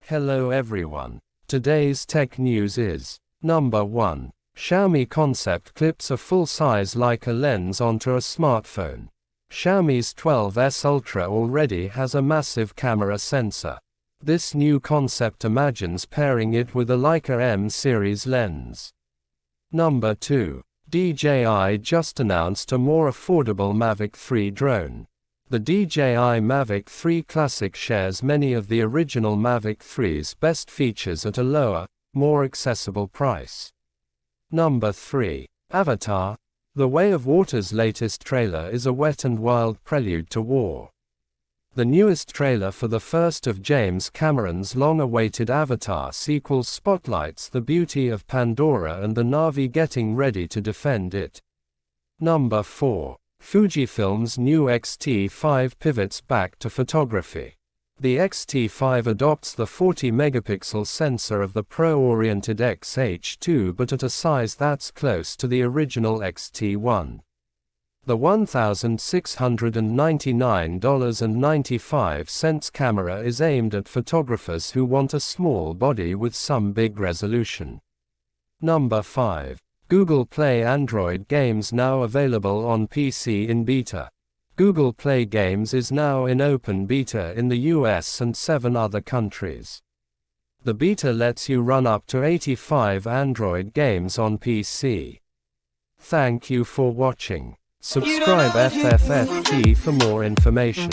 Hello everyone. Today's tech news is Number 1. Xiaomi concept clips a full-size Leica lens onto a smartphone. Xiaomi's 12S Ultra already has a massive camera sensor. This new concept imagines pairing it with a Leica M-series lens. Number 2. DJI just announced a more affordable Mavic 3 drone. The DJI Mavic 3 Classic shares many of the original Mavic 3's best features at a lower, more accessible price. Number 3. Avatar: The Way of Water's latest trailer is a wet and wild prelude to war. The newest trailer for the first of James Cameron's long-awaited Avatar sequels spotlights the beauty of Pandora and the Na'vi getting ready to defend it. Number 4. Fujifilm's new X-T5 pivots back to photography. The X-T5 adopts the 40-megapixel sensor of the pro-oriented X-H2 but at a size that's close to the original X-T1. The $1,699.95 camera is aimed at photographers who want a small body with some big resolution. Number 5. Google Play Android games now available on PC in beta. Google Play Games is now in open beta in the US and 7 other countries. The beta lets you run up to 85 Android games on PC. Thank you for watching. Subscribe FFFT for more information.